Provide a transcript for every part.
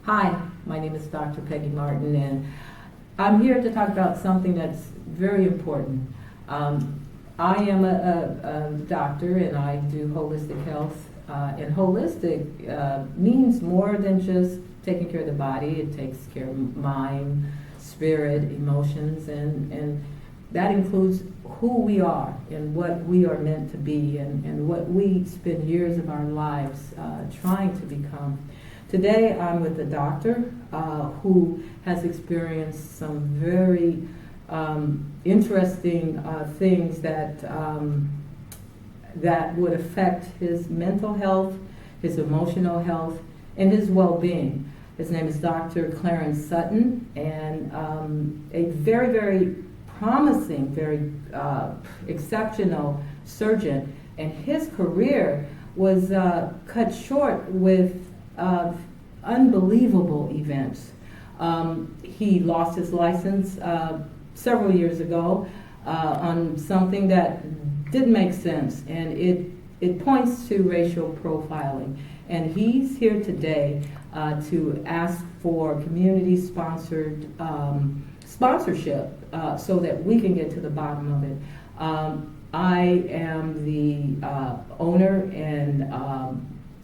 Hi, my name is Dr. Peggy'e Martin, and I'm here to talk about something that's very important. I am a doctor, and I do holistic health. And holistic means more than just taking care of the body. It takes care of mind, spirit, emotions, and that includes who we are and what we are meant to be and what we spend years of our lives trying to become. Today I'm with a doctor who has experienced some very interesting things that would affect his mental health, his emotional health, and his well-being. His name is Dr. Clarence Sutton, and a very, very promising, very exceptional surgeon. And his career was cut short with unbelievable events. He lost his license several years ago on something that didn't make sense, and it points to racial profiling. And he's here today to ask for community-sponsored sponsorship so that we can get to the bottom of it. I am the owner and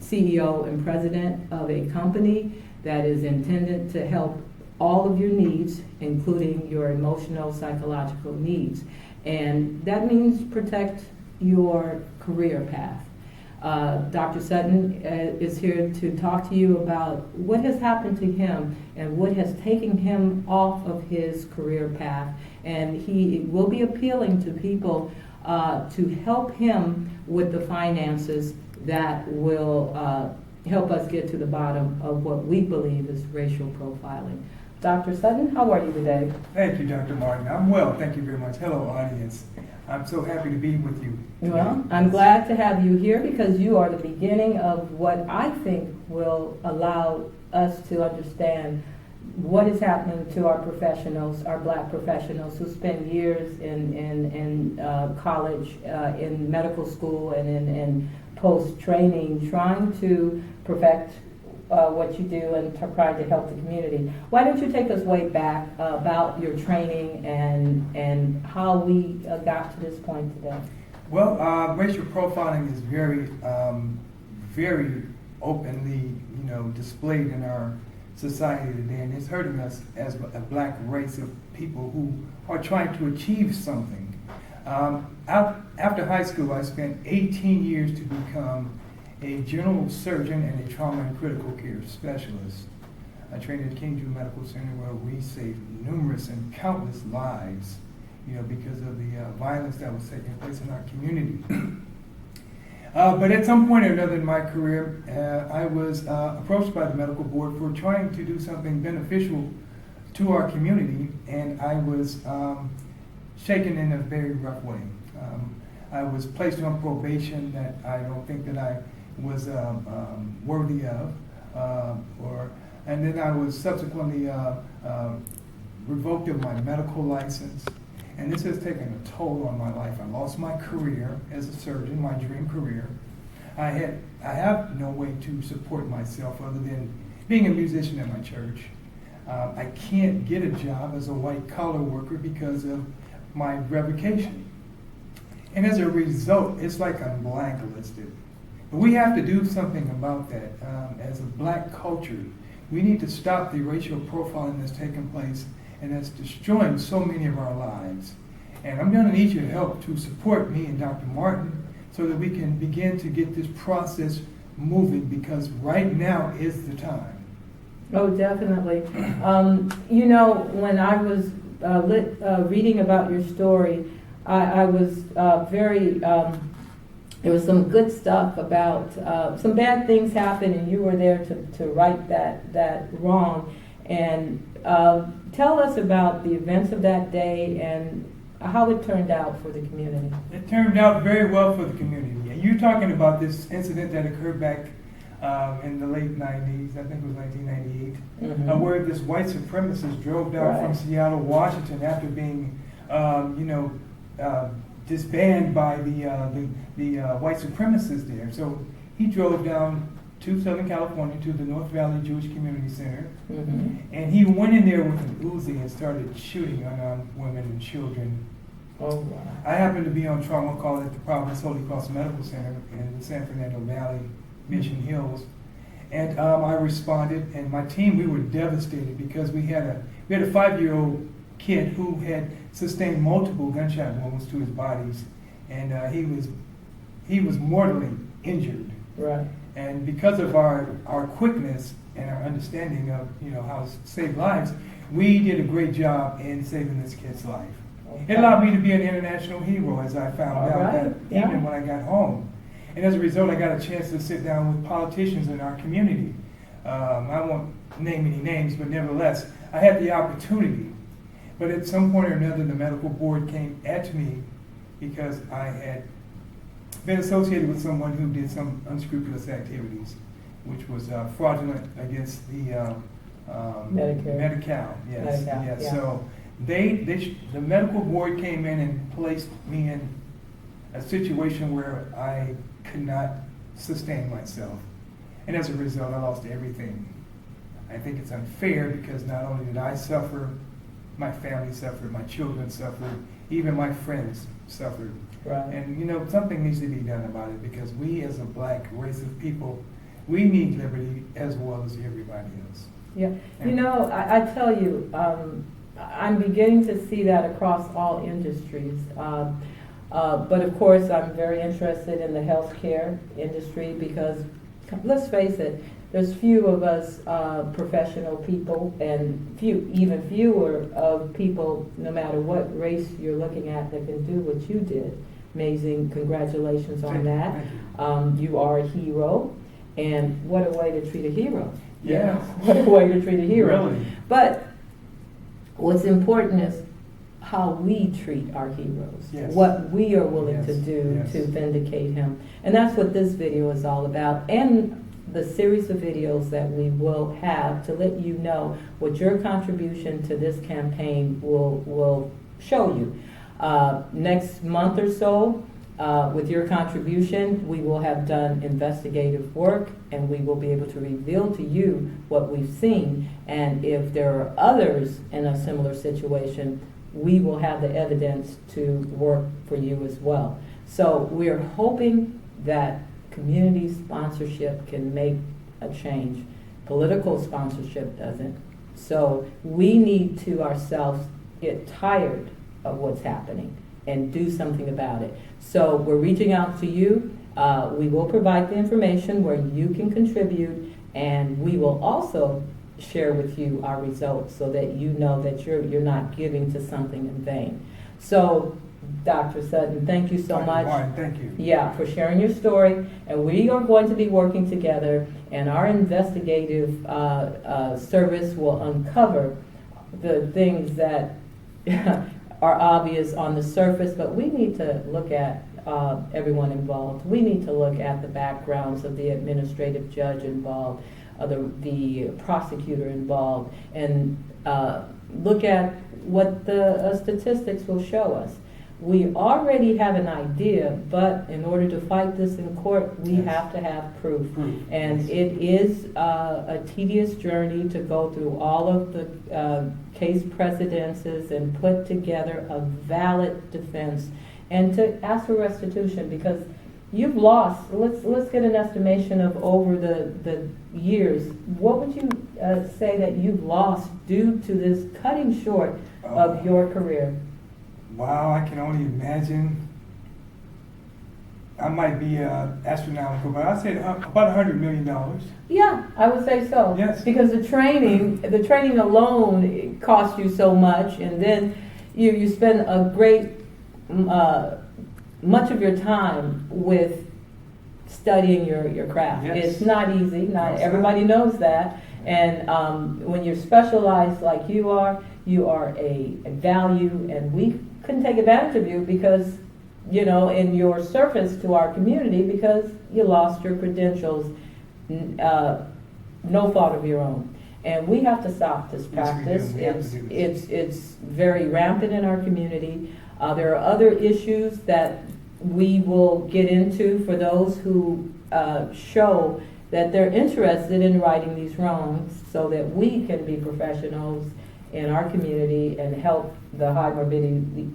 CEO and president of a company that is intended to help all of your needs, including your emotional, psychological needs. And that means protect your career path. Dr. Sutton is here to talk to you about what has happened to him and what has taken him off of his career path. And he will be appealing to people to help him with the finances that will help us get to the bottom of what we believe is racial profiling. Dr. Sutton, how are you today? Thank you, Dr. Martin. I'm well, thank you very much. Hello, audience. I'm so happy to be with you today. Well, I'm glad to have you here because you are the beginning of what I think will allow us to understand what is happening to our professionals, our black professionals who spend years in college, in medical school, and in post-training trying to perfect what you do and trying to help the community. Why don't you take us way back about your training and how we got to this point today? Well, racial profiling is very, very openly, displayed in our society today, and it's hurting us as a black race of people who are trying to achieve something. After high school, I spent 18 years to become a general surgeon and a trauma and critical care specialist. I trained at King Jude Medical Center where we saved numerous and countless lives, because of the violence that was taking place in our community. But at some point or another in my career, I was approached by the medical board for trying to do something beneficial to our community, and I was shaken in a very rough way. I was placed on probation that I don't think that I was worthy of, and then I was subsequently revoked of my medical license, and this has taken a toll on my life. I lost my career as a surgeon, my dream career. I have no way to support myself other than being a musician at my church. I can't get a job as a white collar worker because of my revocation. And as a result, it's like I'm blacklisted. But we have to do something about that. As a black culture, we need to stop the racial profiling that's taking place and that's destroying so many of our lives. And I'm going to need your help to support me and Dr. Martin so that we can begin to get this process moving, because right now is the time. Oh, definitely. When I was reading about your story, I was very, there was some good stuff about some bad things happened, and you were there to right that wrong. And tell us about the events of that day and how it turned out for the community. It turned out very well for the community. And you're talking about this incident that occurred back in the late 90s, I think it was 1998, where this white supremacist drove down from Seattle, Washington after being, disbanded by the white supremacists there. So he drove down to Southern California, to the North Valley Jewish Community Center. Mm-hmm. And he went in there with an Uzi and started shooting unarmed women and children. Oh, wow. I happened to be on trauma call at the Providence Holy Cross Medical Center in the San Fernando Valley, Mission Hills. And I responded, and my team, we were devastated because we had a 5-year-old kid who had sustained multiple gunshot wounds to his bodies, and he was mortally injured. Right. And because of our quickness and our understanding of how to save lives, we did a great job in saving this kid's life. Okay. It allowed me to be an international hero, as I found All out right. that Yeah. even when I got home. And as a result, I got a chance to sit down with politicians in our community. I won't name any names, but nevertheless, I had the opportunity. But at some point or another, the medical board came at me because I had been associated with someone who did some unscrupulous activities, which was fraudulent against the Medicare. Medi-Cal. Yes, Medi-Cal, yes. yeah. So the medical board came in and placed me in a situation where I could not sustain myself. And as a result, I lost everything. I think it's unfair because not only did I suffer, my family suffered, my children suffered, even my friends suffered. Right. And something needs to be done about it because we as a black race of people, we need liberty as well as everybody else. Yeah. I tell you, I'm beginning to see that across all industries. But of course, I'm very interested in the healthcare industry because, let's face it, there's few of us professional people, and even fewer of people, no matter what race you're looking at, that can do what you did. Amazing! Congratulations on that. You are a hero, and what a way to treat a hero. Yeah. What a way to treat a hero. Really. But what's important is how we treat our heroes, Yes. what we are willing to Yes, do yes. to vindicate him. And that's what this video is all about, and the series of videos that we will have to let you know what your contribution to this campaign will show you. Next month or so, with your contribution, we will have done investigative work, and we will be able to reveal to you what we've seen. And if there are others in a similar situation, we will have the evidence to work for you as well. So we're hoping that community sponsorship can make a change. Political sponsorship doesn't. So we need to ourselves get tired of what's happening and do something about it. So we're reaching out to you. We will provide the information where you can contribute, and we will also share with you our results so that you know that you're not giving to something in vain. So, Dr. Sutton, thank you so Dr. much. Martin, thank you. Yeah, for sharing your story. And we are going to be working together, and our investigative service will uncover the things that are obvious on the surface, but we need to look at everyone involved. We need to look at the backgrounds of the administrative judge involved, the prosecutor involved, and look at what the statistics will show us. We already have an idea, but in order to fight this in court, we Yes. have to have proof. And Yes. it is a tedious journey to go through all of the case precedences and put together a valid defense and to ask for restitution, because you've lost, let's get an estimation of over the years. What would you say that you've lost due to this cutting short of your career? Wow, I can only imagine. I might be astronomical, but I'd say about $100 million. Yeah, I would say so. Yes. Because the training alone costs you so much, and then you spend a great much of your time with studying your craft. Yes. It's not easy. Not Yes. everybody knows that. And when you're specialized like you are a value, and we couldn't take advantage of you because, in your service to our community, because you lost your credentials, no fault of your own. And we have to stop this practice. Yes, we do. We have to do this. It's very rampant in our community. There are other issues that we will get into for those who show that they're interested in righting these wrongs so that we can be professionals in our community and help the high morbidity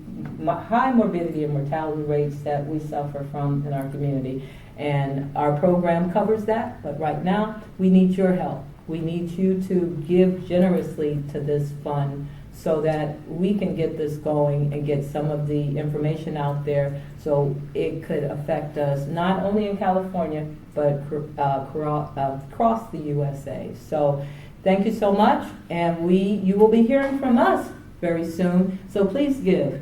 and mortality rates that we suffer from in our community. And our program covers that, but right now we need your help. We need you to give generously to this fund so that we can get this going and get some of the information out there so it could affect us not only in California but across the USA. So thank you so much, and you will be hearing from us very soon, so please give.